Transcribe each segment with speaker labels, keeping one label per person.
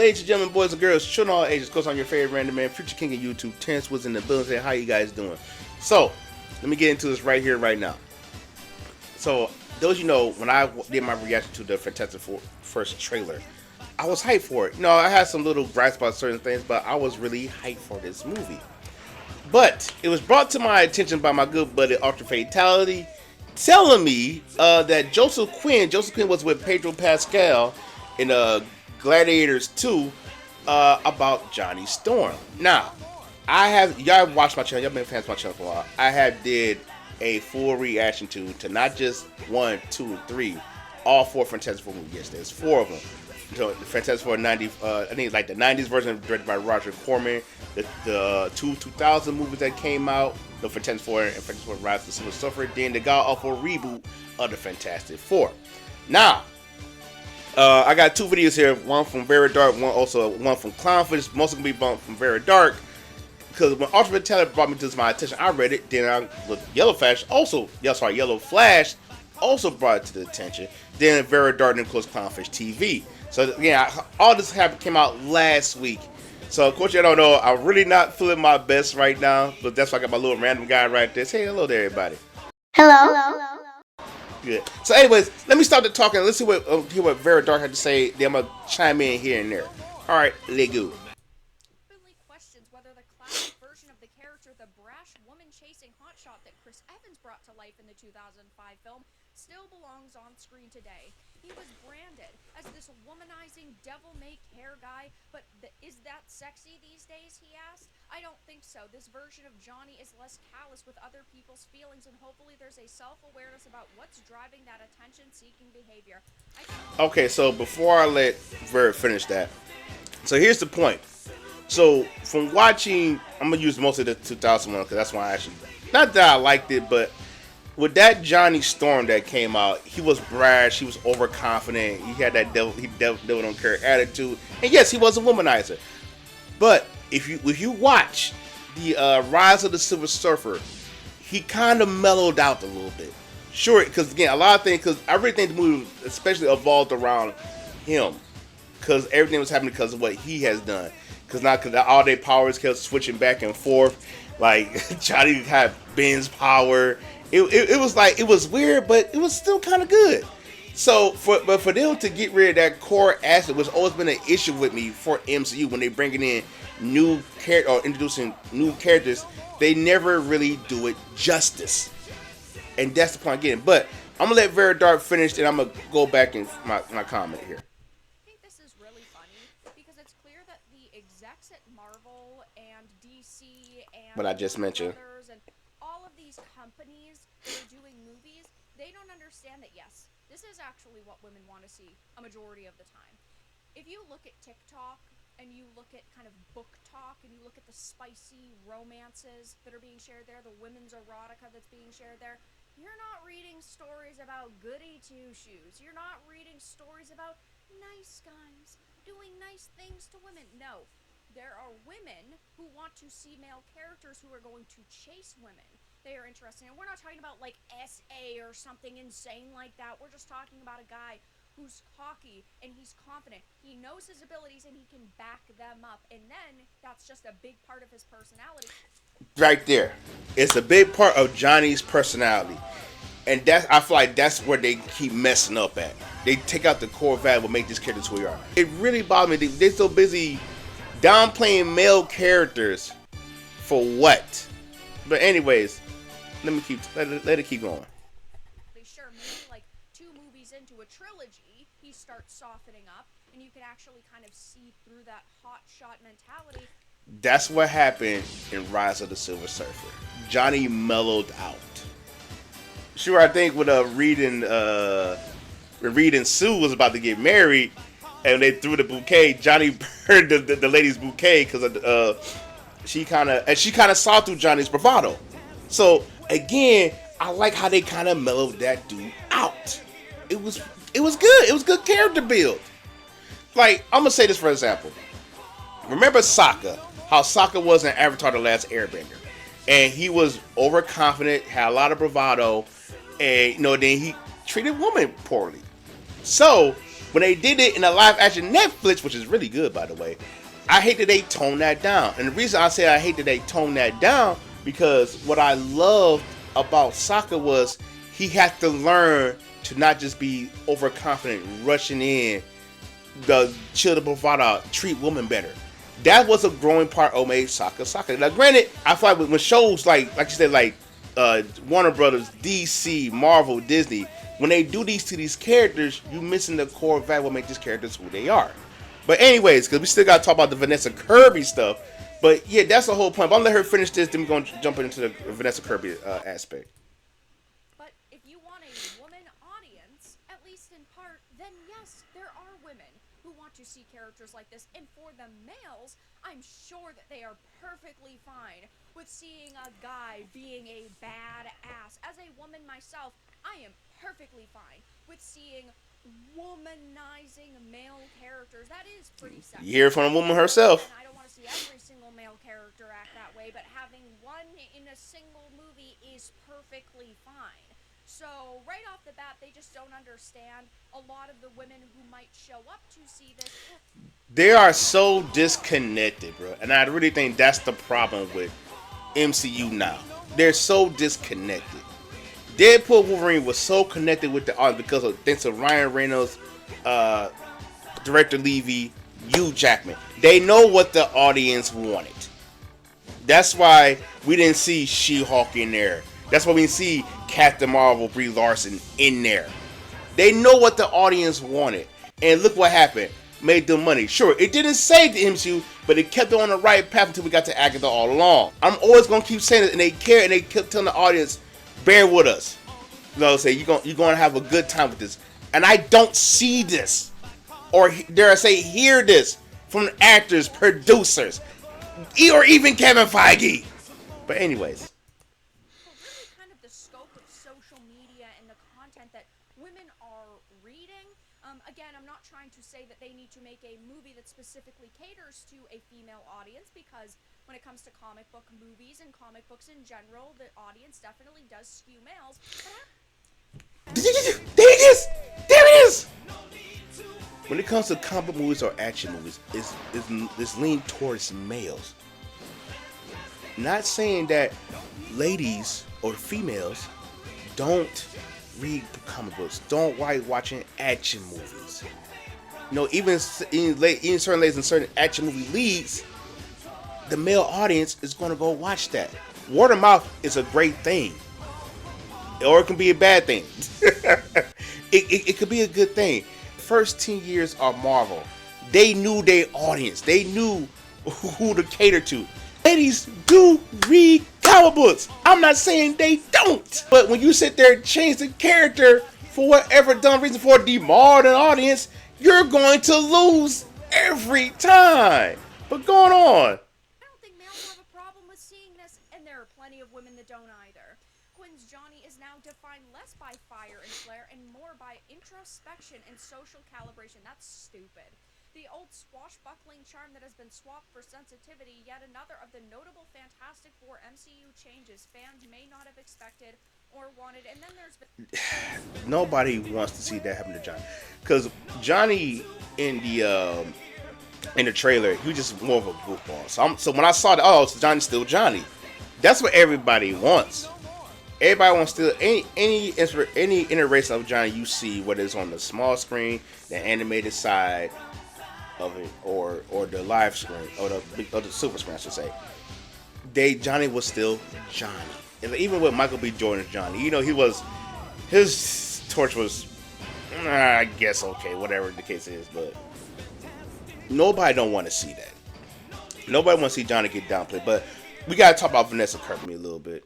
Speaker 1: ladies and gentlemen, boys and girls, children of all ages, goes on your favorite random man, Future King of YouTube, Terrence was in the building. Say, how you guys doing? So, let me get into this right here, right now. So, those you know, when I did my reaction to the Fantastic Four first trailer, I was hyped for it. You know, I had some little gripes about certain things, but I was really hyped for this movie. But it was brought to my attention by my good buddy Ultra Fatality, telling me that Joseph Quinn was with Pedro Pascal in Gladiators 2 about Johnny Storm. Now, y'all watched my channel, y'all been fans of my channel for a while. I have did a full reaction to not just 1, 2, and 3, all 4 Fantastic Four movies. Yes, there's 4 of them. So the Fantastic Four 90, I think it's like the 90s version directed by Roger Corman, the 2000 movies that came out, the Fantastic Four and Fantastic Four Rise of the Silver Surfer, then the god-awful reboot of the Fantastic Four. Now, I got 2 videos here, one from Very Dark, one from Clownfish, mostly gonna be bumped from Very Dark, because when Ultra Fatality brought me to my attention, I read it, then I looked, Yellow Flash also brought it to the attention, then Very Dark, and of course Clownfish TV. So yeah, all this came out last week. So of course you don't know, I'm really not feeling my best right now, but that's why I got my little random guy right there. Say hello there, everybody.
Speaker 2: Hello.
Speaker 1: Good. So anyways, let me start the talking. Let's see hear what Very Dark had to say. Then I'm gonna chime in here and there. All right, let's go.
Speaker 3: Openly questions whether the classic version of the character, the brash woman-chasing hotshot that Chris Evans brought to life in the 2005 film, still belongs on screen today. He was branded as this womanizing devil-may-care guy, but is that sexy these days, he asked? I don't think so. This version of Johnny is less callous with other people's feelings, and hopefully there's a self-awareness about what's driving that attention-seeking behavior.
Speaker 1: Okay, so before I let Vera finish that, so here's the point. So from watching, I'm going to use most of the 2001 because that's why I actually, not that I liked it, but with that Johnny Storm that came out, he was brash, he was overconfident, he had that devil don't care attitude, and yes, he was a womanizer. But if you watch the Rise of the Silver Surfer, he kind of mellowed out a little bit. Sure, because again, a lot of things, because everything the movie especially evolved around him, because everything was happening because of what he has done. Because all their powers kept switching back and forth. Like Johnny had Ben's power. It was like, it was weird, but it was still kind of good. So for them to get rid of that core asset, which always been an issue with me for MCU when they bringing in new character or introducing new characters, they never really do it justice. And that's the point I'm getting. But I'm gonna let Very Dark finish, and I'm gonna go back in my comment here.
Speaker 3: I think this is really funny because it's clear that the execs at Marvel and DC and
Speaker 1: what I just mentioned,
Speaker 3: and all of these companies that are doing movies, they don't understand that yes, this is actually what women want to see a majority of the time. If you look at TikTok and you look at kind of book talk and you look at the spicy romances that are being shared there, the women's erotica that's being shared there, you're not reading stories about goody two-shoes. You're not reading stories about nice guys doing nice things to women. No, there are women who want to see male characters who are going to chase women. They are interested, and we're not talking about like SA or something insane like that. We're just talking about a guy who's cocky and he's confident. He knows his abilities and he can back them up. And then that's just a big part of his personality.
Speaker 1: Right there. It's a big part of Johnny's personality. And I feel like that's where they keep messing up at. They take out the core value and make these characters who we are. It really bothers me. They're so busy downplaying male characters for what? But anyways, let it keep going.
Speaker 3: Sure, maybe like 2 movies into a trilogy, he starts softening up, and you can actually kind of see through that hotshot mentality.
Speaker 1: That's what happened in Rise of the Silver Surfer. Johnny mellowed out. Sure, I think when Reed and Sue was about to get married, and they threw the bouquet, Johnny burned the lady's bouquet because she kind of saw through Johnny's bravado. So again, I like how they kind of mellowed that dude out. It was good. It was good character build. Like, I'm gonna say this for example. Remember Sokka? How Sokka was in Avatar: The Last Airbender, and he was overconfident, had a lot of bravado, and then he treated women poorly. So When they did it in a live action Netflix, which is really good by the way, I hate that they toned that down. And the reason I say I hate that they toned that down because what I loved about Sokka was he had to learn to not just be overconfident, rushing in, the chill the bravado, treat women better. That was a growing part of made Sokka. Now, granted, I feel like when shows like you said, like Warner Brothers, DC, Marvel, Disney, when they do these to these characters, you missing the core value what make these characters who they are. But anyways, because we still got to talk about the Vanessa Kirby stuff. But yeah, that's the whole point. But I'm gonna let her finish this. Then we're gonna jump into the Vanessa Kirby aspect.
Speaker 3: But if you want a woman audience, at least in part, then yes, there are women who want to see characters like this. And for the males, I'm sure that they are perfectly fine with seeing a guy being a badass. As a woman myself, I am perfectly fine with seeing womanizing male characters. That is pretty sexy.
Speaker 1: You hear it from a woman herself.
Speaker 3: And I don't want to see every single male character act that way, but having one in a single movie is perfectly fine. So right off the bat, they just don't understand a lot of the women who might show up to see this.
Speaker 1: They are so disconnected, bro. And I really think that's the problem with MCU now. They're so disconnected. Deadpool Wolverine was so connected with the audience because of thanks to Ryan Reynolds, director Levy, Hugh Jackman. They know what the audience wanted. That's why we didn't see She-Hulk in there. That's why we didn't see Captain Marvel, Brie Larson in there. They know what the audience wanted. And look what happened. Made them money. Sure, it didn't save the MCU, but it kept it on the right path until we got to Agatha all along. I'm always going to keep saying it, and they care, and they kept telling the audience, bear with us. You know, say you're gonna have a good time with this, and I don't see this, or dare I say, hear this from actors, producers, or even Kevin Feige. But anyways,
Speaker 3: But really, kind of the scope of social media and the content that women are reading. Again, I'm not trying to say that they need to make a movie that specifically caters to a female audience, because when it comes to comic book movies and comic books in general, the audience definitely does skew males.
Speaker 1: there it is. When it comes to comic book movies or action movies, it's leaned towards males. Not saying that ladies or females don't read comic books, don't like watching action movies. You know, even certain ladies in certain action movie leagues, the male audience is going to go watch that. Word of mouth is a great thing, or it can be a bad thing. it could be a good thing. First 10 years of Marvel, they knew their audience. They knew who to cater to. Ladies do read comic books. I'm not saying they don't. But when you sit there and change the character for whatever dumb reason for a demoralized audience, you're going to lose every time. But going on.
Speaker 3: I don't think males have a problem with seeing this, and there are plenty of women that don't either. Quinn's Johnny is now defined less by fire and flare and more by introspection and social calibration. That's stupid. The old swashbuckling charm that has been swapped for sensitivity, yet another of the notable Fantastic Four MCU changes fans may not have expected or wanted. And then there's been...
Speaker 1: Nobody wants to see that happen to Johnny, because Johnny in the trailer, he was just more of a goofball. So when I saw that, oh, so Johnny's still Johnny. That's what everybody wants. Everybody wants still any iteration of Johnny you see, whether it's on the small screen, the animated side of it, or the live screen, or the super screen, I should say. Johnny was still Johnny. And even with Michael B. Jordan's Johnny, you know, his torch was, I guess, okay, whatever the case is, but nobody don't want to see that. Nobody wants to see Johnny get downplayed. But we gotta talk about Vanessa Kirby a little bit.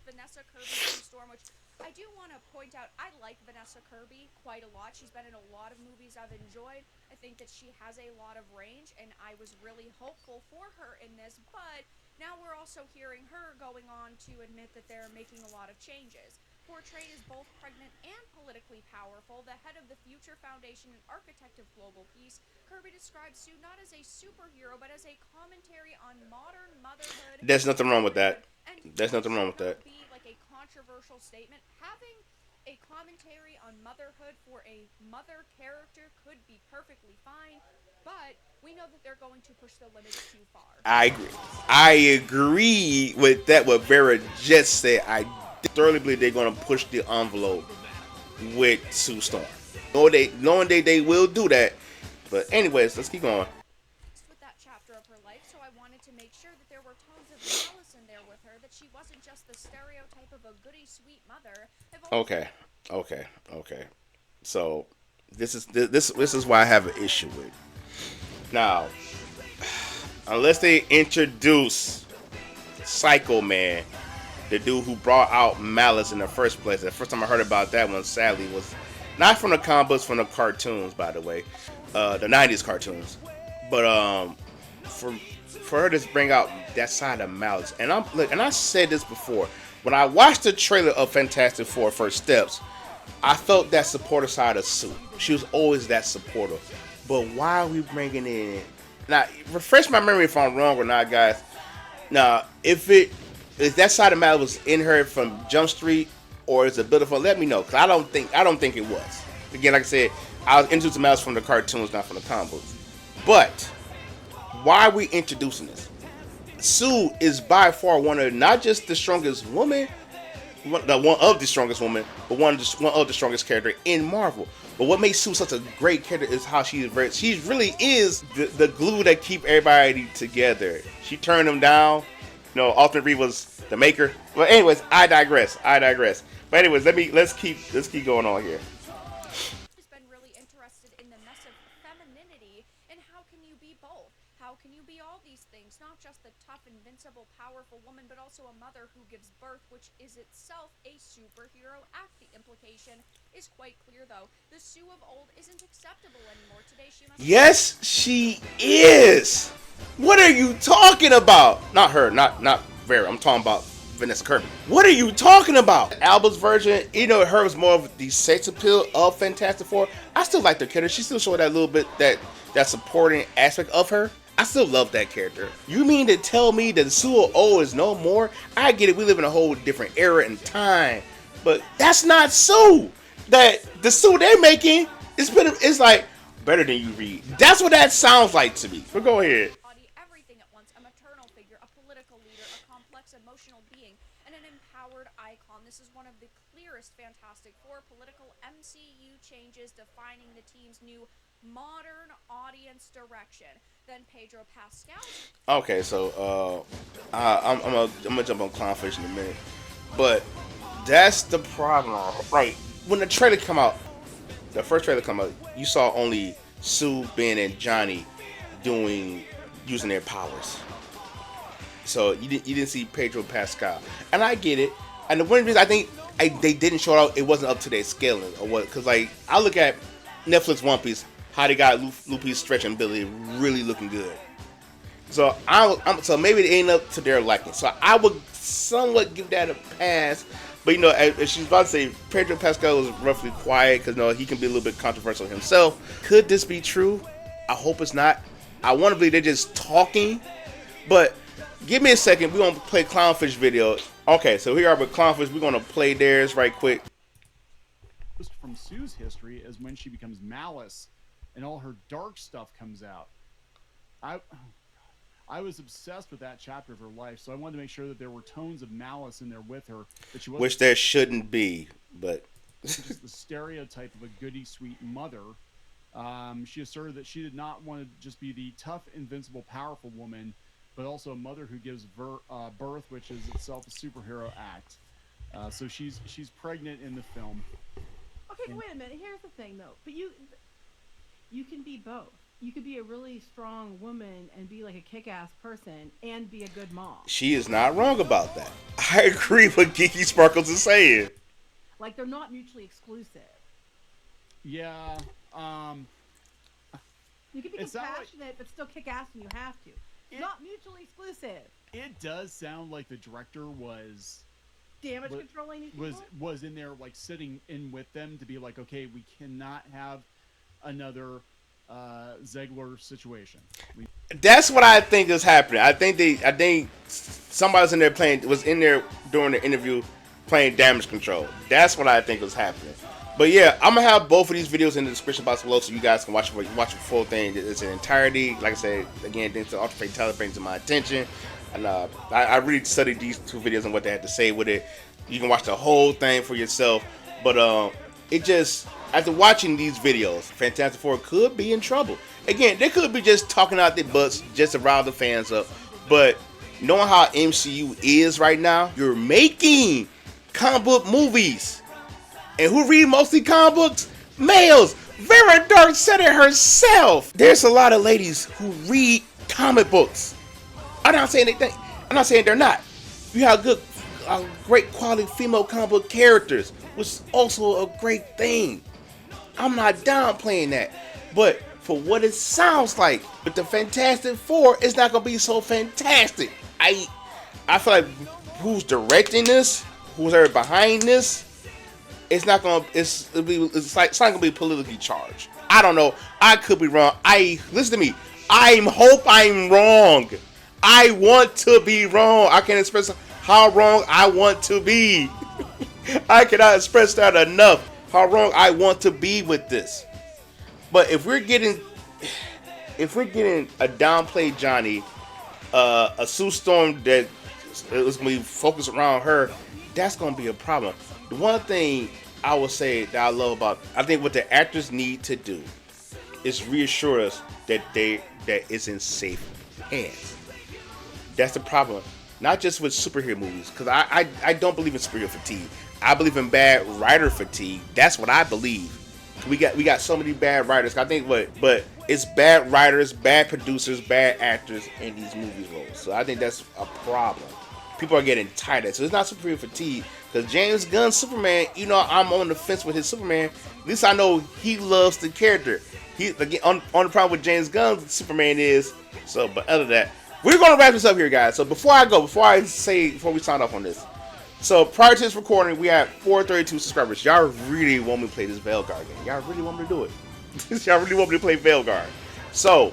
Speaker 3: Vanessa Kirby Storm, which I do want to point out, I like Vanessa Kirby quite a lot. She's been in a lot of movies I've enjoyed. I think that she has a lot of range, and I was really hopeful for her in this, but now we're also hearing her going on to admit that they're making a lot of changes. Portrayed as both pregnant and politically powerful, the head of the Future Foundation and architect of global peace, Kirby describes Sue not as a superhero, but as a commentary on modern motherhood.
Speaker 1: There's nothing wrong with that. There's nothing wrong with that.
Speaker 3: Be like a controversial statement. Having a a commentary on motherhood for a mother character could be perfectly fine, but we know that they're going to push the limits too far.
Speaker 1: I agree. I agree with that. What Vera just said. I thoroughly believe they're going to push the envelope with Sue Storm. Knowing they will do that. But anyways, let's keep going.
Speaker 3: With that chapter of her life, so I wanted to make sure that there were tones of malice in there with her, that she wasn't just the stereotype of a goody sweet mother.
Speaker 1: Okay. So this is why I have an issue with. Now, unless they introduce Psycho Man, the dude who brought out Malice in the first place. The first time I heard about that one, sadly, was not from the comic books, from the cartoons, by the way, the '90s cartoons. But for her to bring out that side of Malice, and I said this before, when I watched the trailer of Fantastic Four: First Steps, I felt that supporter side of Sue. She was always that supporter. But why are we bringing in? Now, refresh my memory if I'm wrong or not, guys. Now, if that side of Malice was in her from Jump Street, or is it beautiful? Let me know, because I don't think it was. Again, like I said, I was introduced to Malice from the cartoons, not from the comic books. But why are we introducing this? Sue is by far one of not just the strongest woman, one of the strongest women, but one of the strongest character in Marvel. But what makes Sue such a great character is how she really is the glue that keep everybody together. She turned them down. Alternate Reed was the maker. But anyways, I digress. But anyways, let's keep going on here.
Speaker 3: Has been really interested in the mess of femininity, and how can you be both? How can you be all these things? Not just the tough, invincible, powerful woman, but also a mother who gives birth, which is itself a superhero act. The implication is quite clear, though. The Sue of old isn't acceptable anymore. Today she must...
Speaker 1: Yes, she is. What are you talking about? Not her, not Vera. I'm talking about Vanessa Kirby. What are you talking about? Alba's version, her was more of the sex appeal of Fantastic Four. I still like the character. She still showed that little bit, that supporting aspect of her. I still love that character. You mean to tell me that Sue of old is no more? I get it. We live in a whole different era and time, but that's not Sue. That the Sue they're making it's like better than you read. That's what that sounds like to me. But go ahead.
Speaker 3: Everything at once, a maternal figure, a political leader, a complex emotional being, and an empowered icon. This is one of the clearest Fantastic Four political MCU changes, defining the team's new modern audience direction. Then Pedro Pascal.
Speaker 1: Okay, so I'm gonna jump on Clownfish in a minute, but that's the problem. Right when the trailer come out, the first trailer come out, you saw only Sue, Ben, and Johnny using their powers. So you didn't see Pedro Pascal, and I get it. And the one reason I think they didn't show it out, it wasn't up to their scaling or what? Because I look at Netflix One Piece, how they got Luffy's stretching ability really looking good. So so maybe it ain't up to their liking. So I would somewhat give that a pass. But as she's about to say, Pedro Pascal is roughly quiet because he can be a little bit controversial himself. Could this be true? I hope it's not. I want to believe they're just talking. But give me a second. We're gonna play Clownfish video. Okay, so here are with Clownfish. We're gonna play theirs right quick.
Speaker 2: From Sue's history is when she becomes Malice, and all her dark stuff comes out. I was obsessed with that chapter of her life, so I wanted to make sure that there were tones of malice in there with her. That she wasn't,
Speaker 1: which there shouldn't be, but
Speaker 2: just the stereotype of a goody sweet mother. She asserted that she did not want to just be the tough, invincible, powerful woman, but also a mother who gives birth, which is itself a superhero act. So she's pregnant in the film.
Speaker 4: Okay, wait a minute. Here's the thing, though. But you can be both. You could be a really strong woman and be like a kick-ass person and be a good mom.
Speaker 1: She is not wrong about that. I agree with Geeky Sparkles is saying.
Speaker 4: Like, they're not mutually exclusive.
Speaker 2: Yeah.
Speaker 4: You can be compassionate but still kick-ass when you have to. Not mutually exclusive.
Speaker 2: It does sound like the director was
Speaker 4: damage controlling these people?
Speaker 2: Was in there, like, sitting in with them to be like, okay, we cannot have another Ziegler situation.
Speaker 1: That's what I think is happening. I think somebody was in there during the interview playing damage control. That's what I think was happening. But yeah, I'm gonna have both of these videos in the description box below, so you guys can watch the full thing. It's an entirety. Like I said, again, the Ultra Fatality brings to my attention, and I really studied these two videos and what they had to say with it. You can watch the whole thing for yourself. But it just, after watching these videos, Fantastic Four could be in trouble. Again, they could be just talking out their butts just to rile the fans up. But knowing how MCU is right now, you're making comic book movies. And who read mostly comic books? Males. Vera Dark said it herself. There's a lot of ladies who read comic books. I'm not saying they're not. You have great quality female comic book characters, which is also a great thing. I'm not downplaying that. But for what it sounds like with the Fantastic Four, it's not gonna be so fantastic. I feel like who's directing this, who's ever behind this, it's not gonna be politically charged. I don't know. I could be wrong. Listen to me. I hope I'm wrong. I want to be wrong. I can't express how wrong I want to be. I cannot express that enough. How wrong I want to be with this. But if we're getting a downplayed Johnny, a Sue Storm that is gonna be focused around her, that's gonna be a problem. The one thing I would say that I love about, I think what the actors need to do is reassure us that it's in safe hands. That's the problem. Not just with superhero movies, because I don't believe in superhero fatigue. I believe in bad writer fatigue. That's what I believe. We got so many bad writers. I think but it's bad writers, bad producers, bad actors in these movie roles. So I think that's a problem. People are getting tired of it. So it's not superhero fatigue. Because James Gunn's Superman, I'm on the fence with his Superman. At least I know he loves the character. On the problem with James Gunn's Superman is, but other than that, we're going to wrap this up here, guys. So before we sign off on this. So prior to this recording, we had 432 subscribers. Y'all really want me to play this Veilguard game. Y'all really want me to do it. Y'all really want me to play Veilguard. So,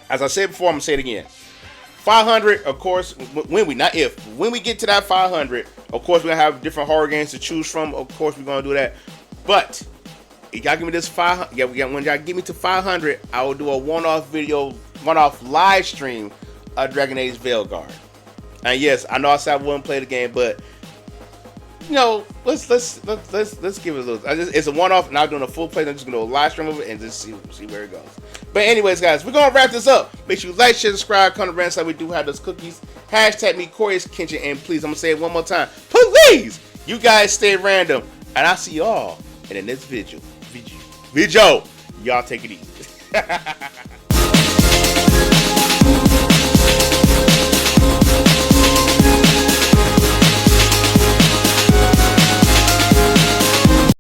Speaker 1: as I said before, I'm going to say it again. 500, of course, when we get to that 500, of course, we're going to have different horror games to choose from. Of course, we're going to do that. But, if y'all give me this 500, when y'all give me to 500, I will do a one-off live stream of Dragon Age Veilguard. And yes, I know I said I wouldn't play the game, but let's give it a little. It's a one-off. Not doing a full play. I'm just gonna do a live stream of it and just see where it goes. But anyways, guys, we're gonna wrap this up. Make sure you like, share, subscribe, come to Rants like we do have those cookies. Hashtag me Corey's Kitchen, and please, I'm gonna say it one more time. Please, you guys stay random, and I'll see y'all in the next video. Y'all take it easy.